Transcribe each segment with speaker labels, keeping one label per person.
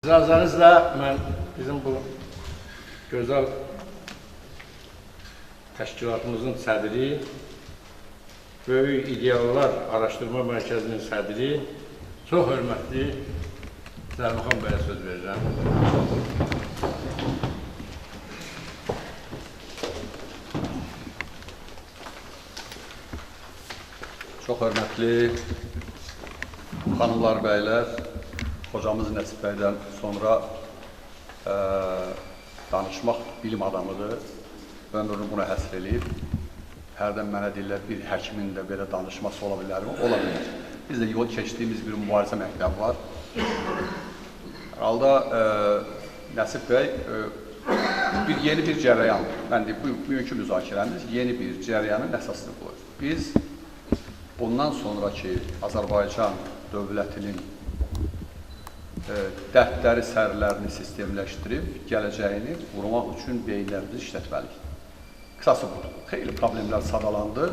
Speaker 1: İcazənizlə mən bizim bu gözəl təşkilatımızın sədri, Böyük İdeallar Araşdırma Mərkəzinin sədri, çox hörmətli Zərməxan bəyə söz verirəm.
Speaker 2: Çox hörmətli xanımlar, bəylər, hocamız Nəsib bəydən sonra danışmaq bilim adamıdır. Ömrünü buna həsr eləyib. Hərdən mənə deyirlər, bir həkimin də belə danışması ola bilər mi? Ola bilər. Biz də yol keçdiyimiz bir mübarizə məktəbi var. Halda Nəsib bəy yeni bir cərəyan, mən deyim, bugünkü müzakirəmiz yeni bir cərəyanın əsasını qoyur. Biz bundan sonraki Azərbaycan dövlətinin dərdləri, sərlərini sistemləşdirib, gələcəyini qurmaq üçün beyinlərimizi işlətməliyik. Qısası budur. Xeyli problemlər sadalandı.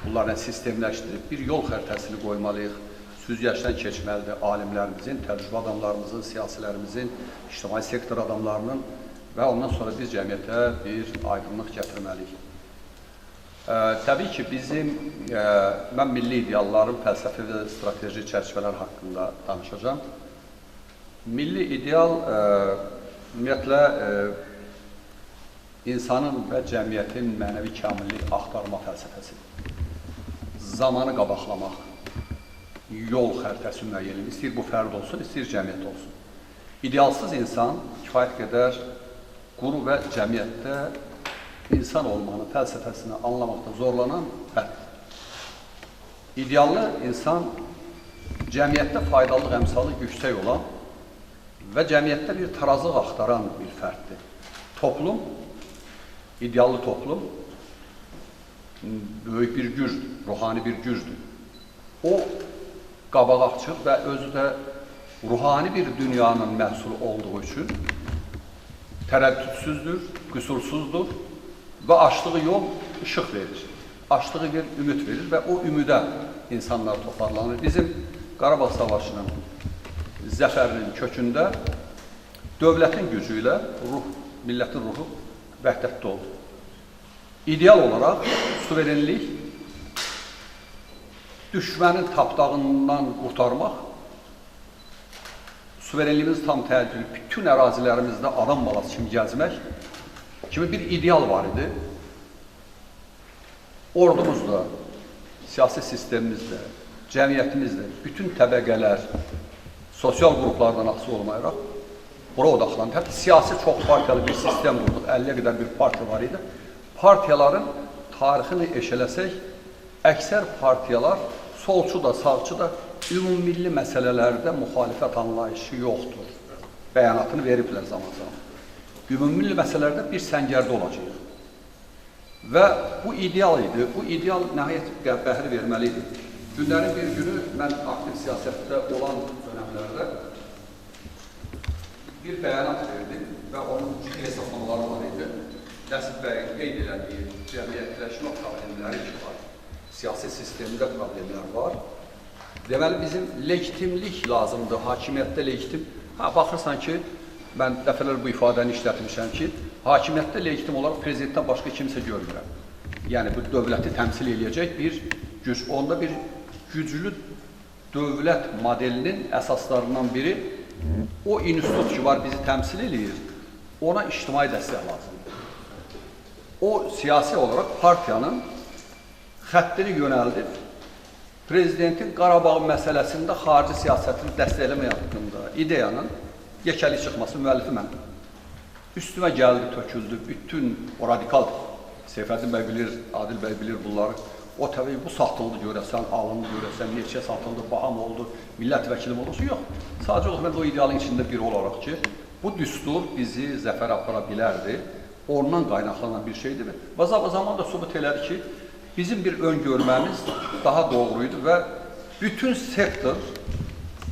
Speaker 2: Bunları sistemləşdirib bir yol xəritəsini qoymalıyıq. Süzgəcdən keçməlidir alimlərimizin, təcrübə adamlarımızın, siyasilərimizin, ictimai sektor adamlarının və ondan sonra biz cəmiyyətə bir aydınlıq gətirməliyik. Təbii ki, mən milli idealların fəlsəfi və strateji çərçivələr haqqında danışacağım. Milli ideal, ümumiyyətlə, insanın və cəmiyyətin mənəvi kamillik axtarma fəlsəfəsidir. Zamanı qabaqlamaq, yol xəritəsi müəyyən, istəyir bu fərd olsun, istəyir cəmiyyət olsun. İdealsız insan kifayət qədər quru və cəmiyyətdə insan olmanın fəlsəfəsini anlamaqda zorlanan fərddir. İdeallı insan cəmiyyətdə faydalılıq əmsalı yüksək olan və cəmiyyətdə bir tarazlıq axtaran bir fərddir. Toplum, ideallı toplum böyük bir gücdür, ruhani bir gücdür. O qabaqçıl və özü də ruhani bir dünyanın məhsulu olduğu üçün tərəddüdsüzdür, qüsursuzdur və açdığı yol işıq verir, açdığı bir ümid verir və o ümidə insanlar toparlanır. Bizim Qarabağ Savaşının zəfərinin kökündə dövlətin gücü ilə millətin ruhu vəhdətdə oldu. İdeal olaraq suverenlik, düşmənin tapdağından qurtarmaq, suverenliyimiz tam tədbir, bütün ərazilərimizdə adam balası kimi gəzmək kimi bir ideal var idi. Ordumuzda, siyasi sistemimizdə, cəmiyyətimizdə, bütün təbəqələr, sosial qruplardan asılı olmayaraq bura odaqlandı. Hətta siyasi çox partiyalı bir sistem qurduq, 50-yə qədər bir partiya var idi. Partiyaların tarixini eşələsək, əksər partiyalar solçu da, sağçı da ümumilli məsələlərdə müxalifət anlayışı yoxdur. Bəyanatını veriblər zaman-zaman. Ümumilli məsələlərdə bir səngərdə olacaq. Və bu ideal idi. Bu ideal nəhayət bəhri verməli idi. Günlərin bir günü mən aktiv siyasətdə olan dönəmlərdə bir bəyanat verdim və onun ciddi hesablamaları var idi. Nəsib bəyin qeyd elədiyi cəmiyyətləşmə problemləri ki var, siyasi sistemdə problemlər var. Deməli, bizim legitimlik lazımdır, hakimiyyətdə legitim. Baxırsan ki, mən dəfələr bu ifadəni işlətmişəm ki, hakimiyyətdə legitim olaraq prezidentdən başqa kimsə görmürəm. Yəni, bu dövləti təmsil edəcək bir güc, onda bir güclü dövlət modelinin əsaslarından biri o institut ki var, bizi təmsil edir, ona ictimai dəstək lazımdır. O, siyasi olaraq partiyanın xəttini yönəldib, prezidentin Qarabağ məsələsində xarici siyasətini dəstəkləmək haqqında ideyanın yekəlik çıxması müəllifi mən. Üstümə gəldi, töküldü, bütün o radikal Seyfəddin bəy bilir, Adil bəy bilir bunları. O təbii bu satıldı görəsən, alındı görəsən, neçə satıldı, baham oldu, millət vəkilim olursa, yox. Sadəcə olaraq mən o idealın içində biri olaraq ki, bu düstur bizi zəfər apara bilərdi, ondan qaynaqlanan bir şeydir və zaman da sübut elədi ki, bizim bir öngörməmiz daha doğruydu və bütün sektor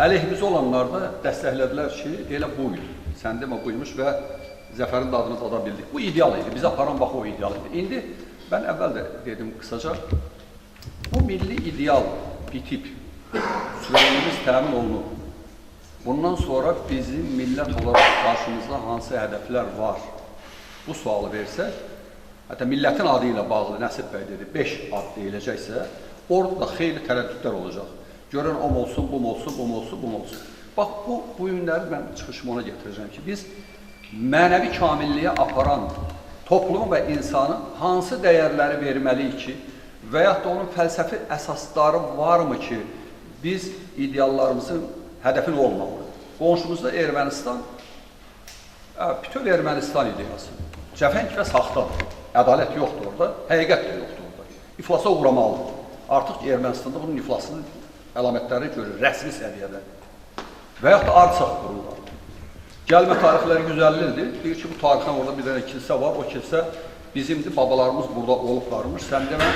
Speaker 2: əleyhimizə olanlar da dəstəklədilər ki, elə buydu. Sən demə buymuş və zəfərin dadını tada bildik. Bu ideal idi, bizə aparan bax o ideal idi. İndi mən əvvəl də dedim qısaca, bu milli ideal bitib, suverenimiz təmin olunub, Bundan sonra bizim millət olaraq qarşımızda hansı hədəflər var? Bu sualı versək, hətta millətin adı ilə bağlı Nəsib bəy dedi, 5 ad deyiləcəksə, orada da xeyli tərəddüdlər olacaq. Görən o olsun, bu olsun, bu olsun, bu olsun. Bax, bu günləri mən çıxışımı ona getirəcəm ki, biz mənəvi kamilliyə aparan toplumu və insanın hansı dəyərləri verməliyik ki, və yaxud da onun fəlsəfi əsasları varmı ki, biz ideallarımızın hədəfin olmamalı. Qonşumuzda Ermənistan, bütöv Ermənistan ideyası. Cəfəng və saxtadır. Ədalət yoxdur orada, həqiqət də yoxdur orada. İflasa uğramalıdır. Artıq Ermənistanda bunun iflasının əlamətləri görür, rəsmi səviyyədə. Və yaxud da artsaq qururlar. Gəlmə tarixləri 150 ildir. Deyir ki, bu tarixdən orada bir dənə kilsə var. O kilsə bizimdir, babalarımız burada olublarmış. Sən demə,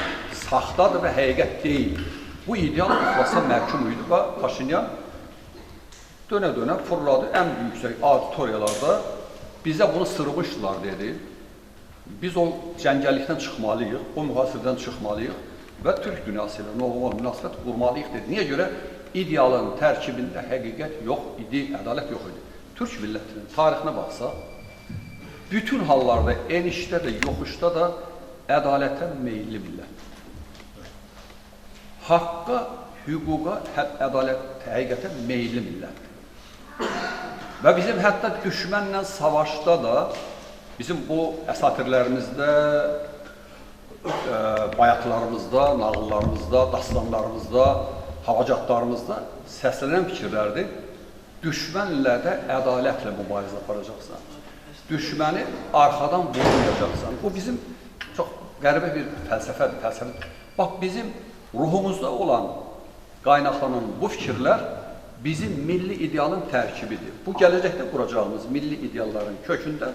Speaker 2: saxtadır və həqiqət deyil. Bu ideal iflasa məhkum idi və Paşinyan dönə-dönə fırladı ən yüksək auditoriyalarda bizə bunu sırmışdılar dedi. Biz o cəngəllikdən çıxmalıyıq, o mühasirədən çıxmalıyıq və Türk dünyası ilə normal münasibət qurmalıyıq dedi. Niyə görə? İdealın tərkibində həqiqət yox idi, ədalət yox idi. Türk millətinin tarixinə baxsaq, bütün hallarda, enişdə də, yoxuşda da ədalətə meyilli millət. Haqqa, hüquqa, ədalət, həqiqətə meyilli millət. Və bizim hətta düşmənlə savaşda da, bizim bu əsatirlərimizdə, bayatlarımızda, nağıllarımızda, dastanlarımızda, havacatlarımızda səslənən fikirlərdir. Düşmənlə də ədalətlə mübarizə aparacaqsan. Düşməni arxadan vurmayacaqsan. Bu bizim çox qəribə bir fəlsəfədir. Bax, bizim ruhumuzda olan, qaynaqlanan bu fikirlər bizim milli idealın tərkibidir. Bu, gələcəkdə quracağımız milli idealların kökündə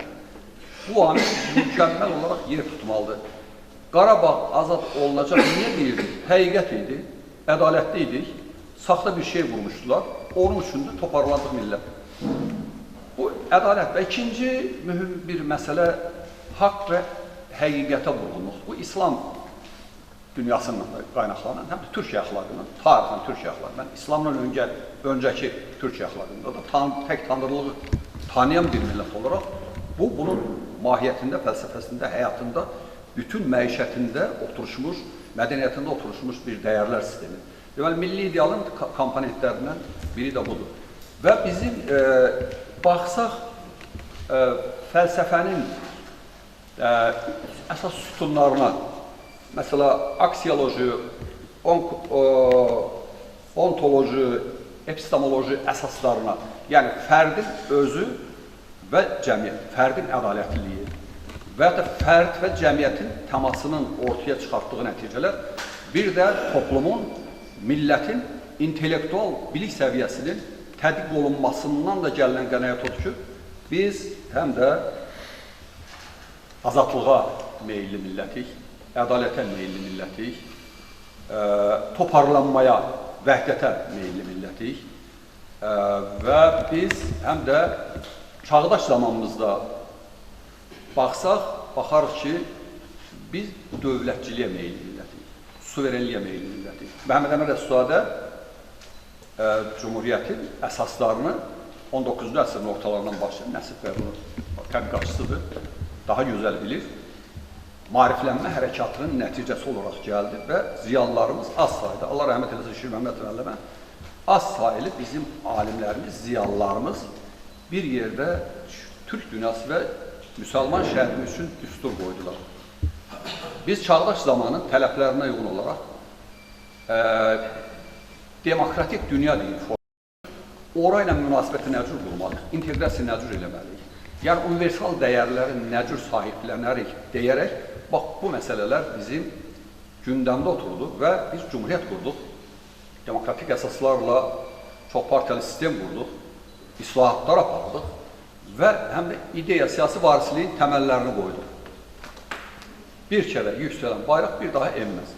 Speaker 2: bu amil mükəmməl olaraq yer tutmalıdır. Qarabağ azad olunacaq, niyə deyirdik? Həqiqət idi, ədalətli idik, saxta bir şey vurmuşdular, onun üçün də toparlandıq millət. Bu, ədalət və ikinci mühüm bir məsələ haqq və həqiqətə vurğunluq. Bu, İslam dünyasından da qaynaqlanan, həm də Türkiyə əxlaqının, tarixən Türkiyə əxlaqı. Mən İslamdan öncəki Türkiyə əxlaqında da tək tanrılığı tanıyan bir millət olaraq, bu, bunun mahiyyətində, fəlsəfəsində, həyatında, bütün məişətində oturuşmuş, mədəniyyətində oturuşmuş bir dəyərlər sistemi. Deməli, milli idealın komponentlərindən biri də budur. Və bizim baxsaq, fəlsəfənin əsas sütunlarına, məsələ, aksiyoloji, ontoloji, epistemoloji əsaslarına, yəni fərdin özü və cəmiyyət, fərdin ədalətliliyi və ya da fərd və cəmiyyətin təmasının ortaya çıxartdığı nəticələr, bir də toplumun, millətin intellektual bilik səviyyəsinin tədqiq olunmasından da gələn qənaət odur ki, biz həm də azadlığa meyilli millətik, ədalətə meyilli millətik, toparlanmaya, vəhdətə meyilli millətik və biz həm də çağdaş zamanımızda baxarıq ki, biz dövlətçiliyə meyilli millətik, suverenliyə meyilli millətik. Məhəmməd Əmin Rəssuzadə Cumhuriyyətin əsaslarını 19-cu əsrin ortalarından başlayıb, Nəsib bəy bunun tədqiqatçısıdır, daha gözəl bilir. Maariflənmə hərəkatının nəticəsi olaraq gəldi və ziyanlarımız az sayıda, Allah rəhmət eləsin Şir Məhəmməd Müəllimə, az sayılı bizim alimlərimiz, ziyanlarımız bir yerdə Türk dünyası və müsəlman şəhəri üçün düstur qoydular. Biz çağdaş zamanın tələblərinə uyğun olaraq demokratik dünya deyil, orayla münasibəti nəcür qurmalıyıq, inteqrasiya nəcür eləməliyik. Yəni, universal dəyərlərin nəcür sahiblənərik deyərək, bax, bu məsələlər bizim gündəmdə oturduq və biz cumhuriyyət qurduq, demokratik əsaslarla çox partiyalı sistem qurduq, islahatlar apardıq və həm də ideya, siyasi varisliyin təməllərini qoyduq. Bir kərə yüksələn bayraq bir daha enməz.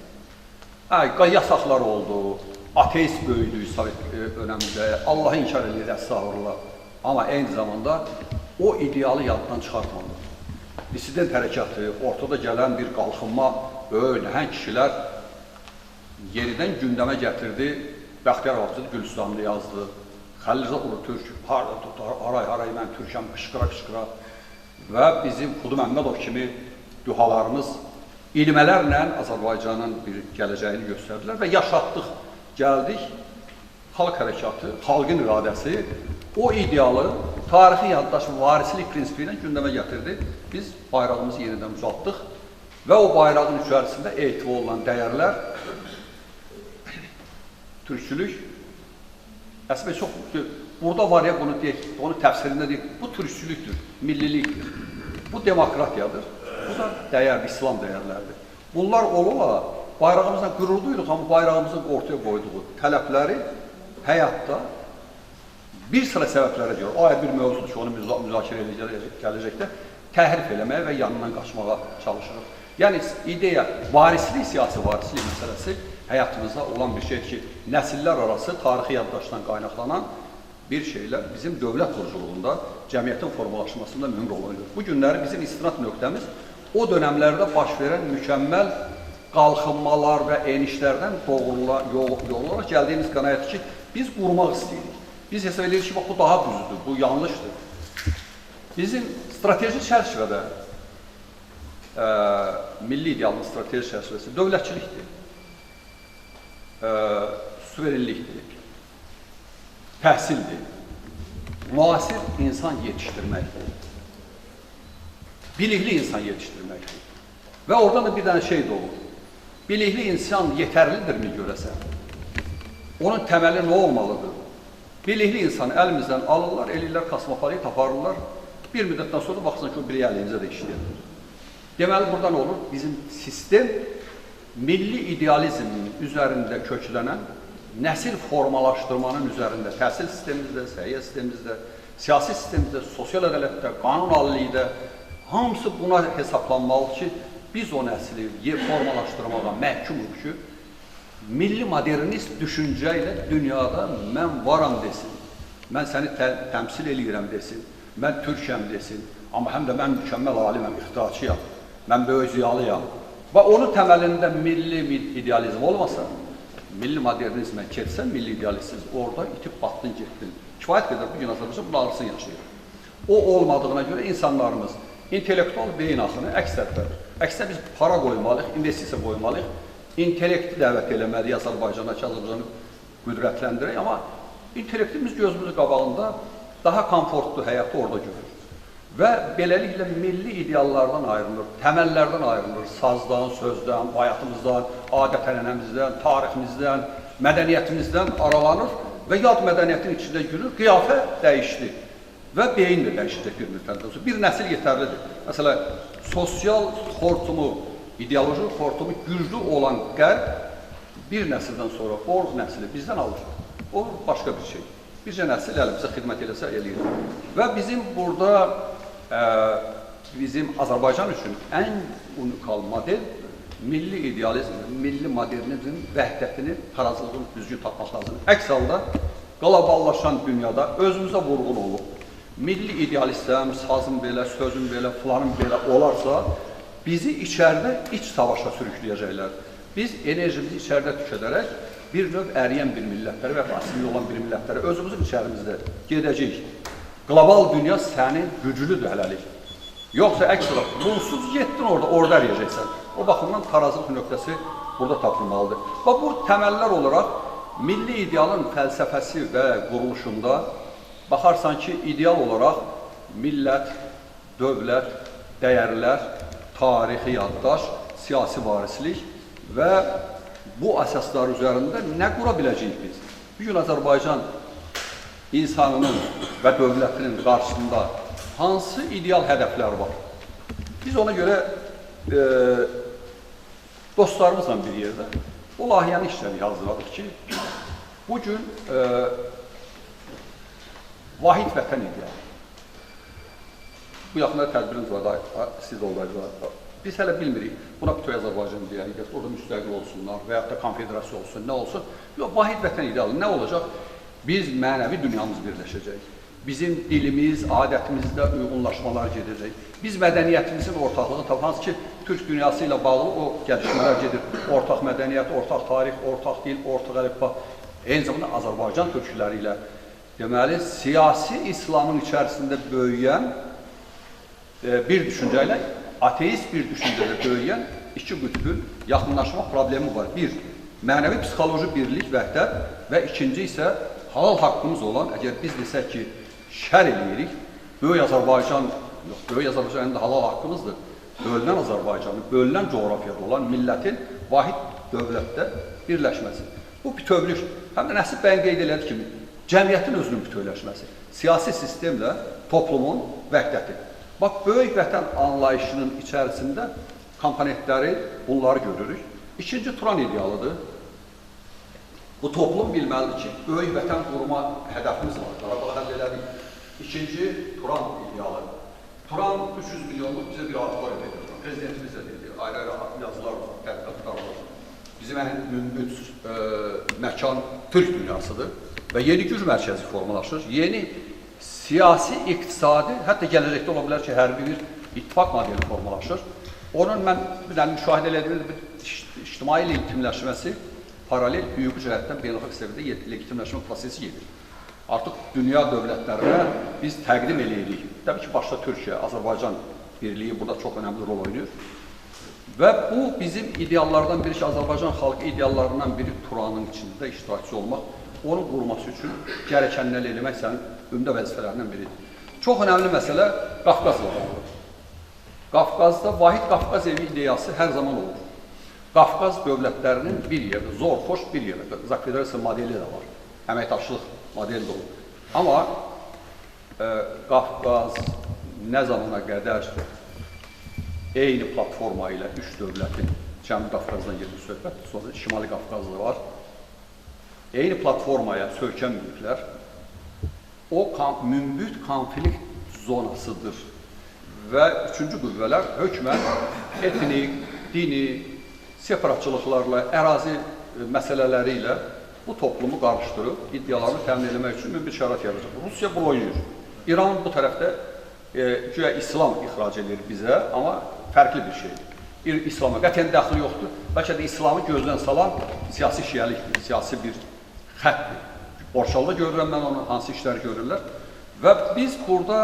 Speaker 2: Yasaqlar oldu, ateist böyüdü Sovet önəmində, Allahı inkar edir, əstağfurullah. Amma eyni zamanda o idealı yaddan çıxartmadı. Dissident hərəkatı, ortada gələn bir qalxınma, nəhəng kişilər yenidən gündəmə gətirdi. Bəxtiyar Vaxtçı Gülüstanlı yazdı, Xəlilzad olur türk, harada tutar, haray mən türkəm, qışqıra və bizim Xudu Məmmədov kimi duhalarımız ilmələrlə Azərbaycanın bir gələcəyini göstərdilər və yaşatdıq, gəldik, xalq hərəkatı, xalqın iradəsi o idealı tarixi yaddaş varislik prinsipi ilə gündəmə gətirdi. Biz bayrağımızı yenidən uzatdıq və o bayrağın içərisində etiva olunan dəyərlər, türkçülük, əslində çox, burada var ya, bunu deyək, onu təfsirində deyək, bu türkçülükdür, millilikdir, bu demokratiyadır, bu da dəyər, İslam dəyərlərdir. Bunlar olula, bayrağımızla qürur duyuruq, amma bayrağımızın ortaya qoyduğu tələbləri həyatda bir sıra səbəblərə deyir, o ayrı bir mövzudur ki, onu müzakirə gələcəkdə təhrif eləməyə və yanından qaçmağa çalışırıq. Yəni, ideya, varislik, siyasi varislik məsələsi həyatımızda olan bir şey ki, nəsillər arası tarixi yaddaşdan qaynaqlanan bir şeylər bizim dövlət quruculuğunda, cəmiyyətin formalaşmasında mühüm rol oynayır. Bu günləri bizim istinad nöqtəmiz o dönəmlərdə baş verən mükəmməl qalxınmalar və enişlərdən yol olaraq gəldiyimiz qənaətdir ki, biz qurmaq istəyirik. Biz hesab edirik ki, bu daha düzdür, bu yanlışdır. Bizim strateji çərçivədə, milli idealın strateji çərçivəsi dövlətçilikdir, suverenlikdir, təhsildir, müasir insan yetişdirməkdir, bilikli insan yetişdirməkdir. Və oradan da bir dənə şey doğur. Bilikli insan yetərlidirmi görəsən? Onun təməli nə olmalıdır? Bilikli insanı əlimizdən alırlar, eləyirlər, kosmopoliyi taparırlar. Bir müddətdən sonra baxsın ki, o bilik əliyimizə də işləyir. Deməli, buradan olur, bizim sistem milli idealizmin üzərində köklənən, nəsil formalaşdırmanın üzərində, təhsil sistemimizdə, səhiyyə sistemimizdə, siyasi sistemimizdə, sosial ədalətdə, qanun aliliyidə, hamısı buna hesablanmalı ki, biz o nəsli formalaşdırmağa məhkumuq ki, milli modernist düşüncə ilə dünyada mən varam desin, mən səni təmsil eləyirəm desin, mən türkəm desin, amma həm də mən mükəmməl aliməm, ixtiraçıyam, mən böyük ziyalıyam. Və onun təməlində milli idealizm olmasa, milli modernizmə keçsən, milli idealizsiz, orada itib batdın, getdin. Kifayət qədər bu gün Azərbaycan bunu ağrısını yaşayır. O olmadığına görə insanlarımız intellektual beyin axını əks tərəfədir. Əksinə biz para qoymalıyıq, investisiya qoymalıyıq, intellekti dəvət eləməliyik Azərbaycana ki, Azərbaycanı qüdrətləndirək, amma intellektimiz gözümüzün qabağında daha komfortlu həyatı orada görür. Və beləliklə milli ideallardan ayrılır, təməllərdən ayrılır, sazdan, sözdən, bayatımızdan, adət-ənənəmizdən, tariximizdən, mədəniyyətimizdən aralanır və yad mədəniyyətin içində gülür, qiyafə dəyişdi və beyin də dəyişəcək bir müddətdən sonra. Bir nəsil yetərlidir. Məsələn, sosial xortumu, ideoloji xortumu güclü olan qərb bir nəsildən sonra o nəsli bizdən alır. O başqa bir şey. Bircə nəsil əlimizə xidmət eləsə eləyir. Və bizim burada bizim Azərbaycan üçün ən unikal model milli idealizm, milli modernizmin vəhdətini, tarazlığını düzgün tapmaq lazımdır. Əks halda qloballaşan dünyada özümüzə vurğun olub, milli idealistəm, sazım belə, sözüm belə, filanım belə olarsa, bizi içəridə iç savaşa sürükləyəcəklər. Biz enerjimizi içəridə tükədərək bir növ əriyən bir millətlərə və asimli olan bir millətlərə özümüzün içərimizdə gedəcəyik. Qlobal dünya sənin güclüdür hələlik. Yoxsa əks olaraq, bunsuz getdin orada əriyəcəksən. O baxımdan tarazlıq nöqtəsi burada tapılmalıdır. Və bu təməllər olaraq milli idealın fəlsəfəsi və quruluşunda baxarsan ki, ideal olaraq millət, dövlət, dəyərlər, tarixi yaddaş, siyasi varislik və bu əsaslar üzərində nə qura biləcəyik biz? Bir gün Azərbaycan insanının və dövlətinin qarşısında hansı ideal hədəflər var? Biz ona görə dostlarımızla bir yerdə o layihəni işlədik, hazırladıq ki, bugün vahid vətən idealı. Bu yaxında tədbirimiz var, siz olacaqlar. Biz hələ bilmirik, buna bütöv Azərbaycan deyək, orada müstəqil olsunlar və yaxud da konfederasiya olsun, nə olsun. Yox, vahid vətən idealı nə olacaq? Biz mənəvi dünyamız birləşəcək. Bizim dilimiz, adətimizdə uyğunlaşmalar gedəcək. Biz mədəniyyətimizin ortaqlığını tapacağız ki, Türk dünyası ilə bağlı o gəlişmələr gedir. Ortaq mədəniyyət, ortaq tarix, ortaq dil, ortaq əlifba. Eyni zamanda Azərbaycan türkləri ilə deməli, siyasi İslamın içərisində böyüyən bir düşüncə ilə ateist bir düşüncədə böyüyən iki qütbün yaxınlaşma problemi var. Bir, mənəvi psixoloji birlik, vəhdət və ikinci isə halal haqqımız olan, əgər biz desək ki, şər eləyirik, Böyük Azərbaycan, yox, Böyük Azərbaycanın da halal haqqımızdır, bölünən Azərbaycanı, bölünən coğrafiyada olan millətin vahid dövlətdə birləşməsi. Bu bütövlük, həm də Nəsib bəyin qeyd elədiyi kimi, cəmiyyətin özünün bütövləşməsi, siyasi sistemlə toplumun vəhdəti. Bax, böyük vətən anlayışının içərisində komponentləri, bunları görürük. İkinci Turan idealıdır. Bu toplum bilməlidir ki, böyük vətən qurma hədəfimiz var. Qarabağı həll elədik. İkinci Turan idealı. Turan 300 milyonluq bizə bir arzular edir. Prezidentimiz də dedi, ayrı-ayrı yazılar var, tədqiqatlar var. Bizim ən mümbit məkan Türk dünyasıdır və yeni güc mərkəzi formalaşır. Yeni siyasi, iqtisadi, hətta gələcəkdə ola bilər ki, hərbi bir ittifaq modeli formalaşır. Onun mən müşahidə edildiğim bir ictimai legitimləşməsi paralel hüquqi cəhətdən beynəlxalq səviyyədə legitimləşmə prosesi gedir. Artıq dünya dövlətlərinə biz təqdim eləyirik. Təbii ki, başda Türkiyə, Azərbaycan birliyi burada çox önəmli rol oynayır. Və bu bizim ideallardan biri ki, Azərbaycan xalqı ideallarından biri Turanın içində iştirakçı olmaq, onun qurulması üçün gərəkənləri eləmək sənin ümdə vəzifələrindən biridir. Çox önəmli məsələ Qafqazla bağlıdır. Qafqazda vahid Qafqaz evi ideyası hər zaman olur. Qafqaz dövlətlərinin bir yerdə, zor, xoş bir yerdə, Qazaq Federasiya modeli də var, əməkdaşlıq modeli də olur. Amma Qafqaz nə zamana qədər eyni platforma ilə üç dövlətin, Cənubi Qafqazdan gedir söhbət, sonra Şimali Qafqazda var, eyni platformaya söykənməyiblər, o mümbit konflikt zonasıdır və üçüncü qüvvələr hökmən etnik, dini, separatçılıqlarla, ərazi məsələləri ilə bu toplumu qarışdırıb, iddialarını təmin etmək üçün mümbit şərait yaradacaq. Rusiya bunu oynayır. İran bu tərəfdə güya İslam ixrac edir bizə, amma fərqli bir şeydir. İslama qətiyyən dəxli yoxdur. Bəlkə də İslamı gözdən salan siyasi şiəlikdir, siyasi bir xətdir. Borçalda görürəm mən onu, hansı işləri görürlər. Və biz burada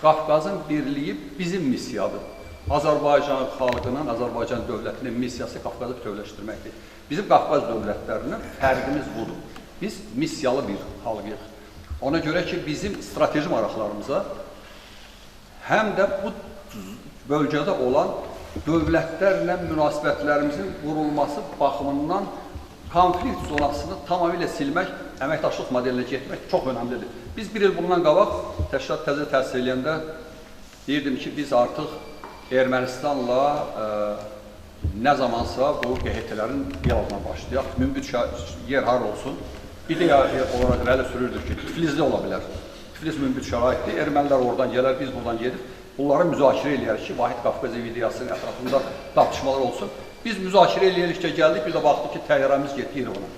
Speaker 2: Qafqazın birliyi bizim missiyadır. Azərbaycan xalqının, Azərbaycan dövlətinin missiyası Qafqazı bütövləşdirməkdir. Bizim Qafqaz dövlətlərinin fərqimiz budur. Biz missiyalı bir xalqıyıq. Ona görə ki, bizim strateji maraqlarımıza həm də bu bölgədə olan dövlətlərlə münasibətlərimizin qurulması baxımından konflikt zonasını tamamilə silmək, əməkdaşlıq modelinə getmək çox önəmlidir. Biz bir il bundan qabaq təşkilat təzə təsis edəndə deyirdim ki, biz artıq Ermənistanla nə zamansa bu QHT-lərin diyaloguna başlayaq. Mümbit yer har olsun. İdeya olaraq irəli sürürdür ki, Tiflisdə ola bilər. Tiflis mümbit şəraitdir. Ermənilər oradan gələr, biz buradan gedir. Bunları müzakirə eləyərik ki, Vahid Qafqaz ideyasının ətrafında tartışmalar olsun. Biz müzakirə eləyirikcə gəldik, bir də baxdıq ki, təyyarəmiz getdi İrəvana.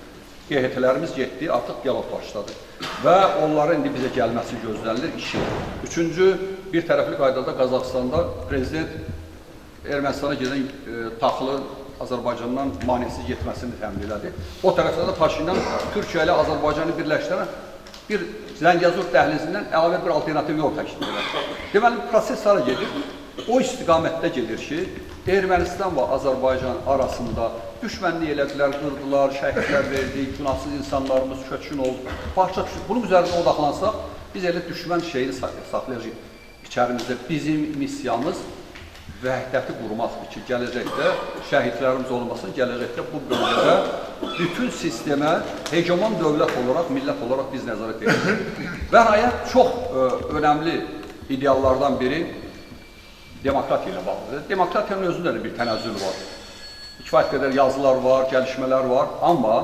Speaker 2: QHT-lərimiz getdi, artıq diyalog başladı. Və onların indi bizə gəlməsi gözlənilir, işi. Üçüncü, bir tərəfli qaydada Qazaxıstanda prezident Ermənistana gedən taxılı Azərbaycandan manisiz getməsini təmin elədi. O tərəfdə də Paşinyan Türkiyə ilə Azərbaycanı birləşdirən bir Zəngəzur dəhlizindən əlavə bir alternativ yol təklif edir. Deməli, proses hara gedir? O istiqamətdə gedir ki, Ermənistan və Azərbaycan arasında düşmənlik elədilər, qırdılar, şəhidlər verdik, günahsız insanlarımız köçkün oldu, parça düşür. Bunun üzərində odaklansaq, biz elə düşmən şeyini saxlayacaq. İçərimizdə bizim missiyamız vəhdəti qurmaqdır ki, gələcəkdə şəhidlərimiz olmasın, gələcəkdə bu bölgədə bütün sistemə hegemon dövlət olaraq, millət olaraq biz nəzarət edirik. Və nəhayət çox önəmli ideallardan biri demokratiya ilə bağlıdır. Demokratiyanın özündə də bir tənəzzül var. Kifayət qədər yazılar var, gəlişmələr var, amma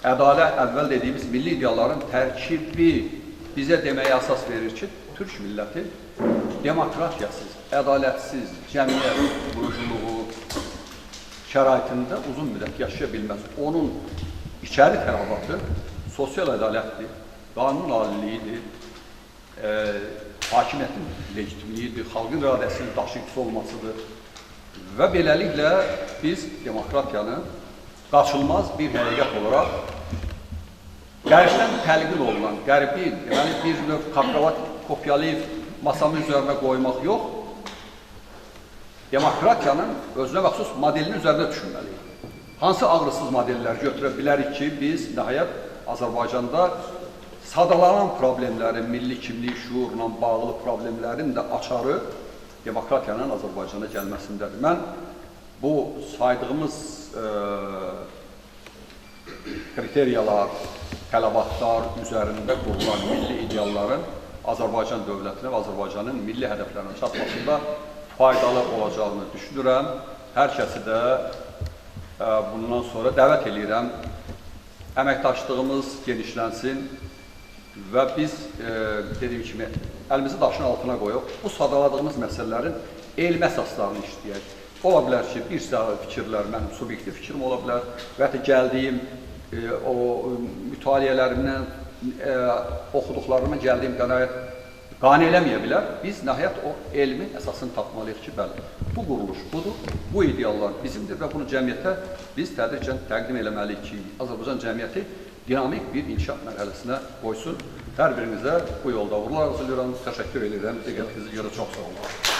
Speaker 2: ədalət, əvvəl dediyimiz milli idealların tərkibi bizə deməyə əsas verir ki, Türk milləti demokratiyasız, ədalətsiz, cəmiyyət quruculuğu şəraitində uzun müddət yaşaya bilməz. Onun içəri tələbatı sosial ədalətdir, qanun aliliyidir, hakimiyyətin legitimliyidir, xalqın iradəsinin daşıyıcısı olmasıdır və beləliklə biz demokratiyanı qaçılmaz bir həqiqət olaraq Qərşdən təlqin olunan, qərbi, deməli bir növ kakravat kopyalayıb masanın üzərinə qoymaq yox, demokratiyanın özünə məxsus modelinin üzərində düşünməliyik. Hansı ağrısız modellər götürə bilərik ki, biz nəhayət Azərbaycanda sadalanan problemlərin, milli kimlik şuurla bağlı problemlərin də açarı demokratiyanın Azərbaycana gəlməsindədir. Mən bu saydığımız kriteriyalar, tələbatlar üzərində qurulan milli idealların Azərbaycan dövlətinə və Azərbaycanın milli hədəflərinin çatmasında faydalı olacağını düşünürəm. Hər kəsi də bundan sonra dəvət edirəm. Əməkdaşlığımız genişlənsin və biz, dediyim kimi, əlimizi daşın altına qoyuq. Bu sadaladığımız məsələlərin elmi əsaslarını işləyək. Ola bilər ki, bir sıra fikirlər, mənim subyektiv fikrim ola bilər və ya gəldiyim o mütaliələrimdən, oxuduqlarıma gəldiyim qənaət qane eləməyə bilər. Biz nəhayət o elmi əsasını tapmalıyıq ki, bəli, bu quruluş budur, bu ideallar bizimdir və bunu cəmiyyətə biz tədricən təqdim eləməliyik ki, Azərbaycan cəmiyyəti dinamik bir inkişaf mərhələsinə qoysun. Hər birinizə bu yolda uğurlar arzulayıram, təşəkkür edirəm. Diqqətinizi görə çox sağ olun.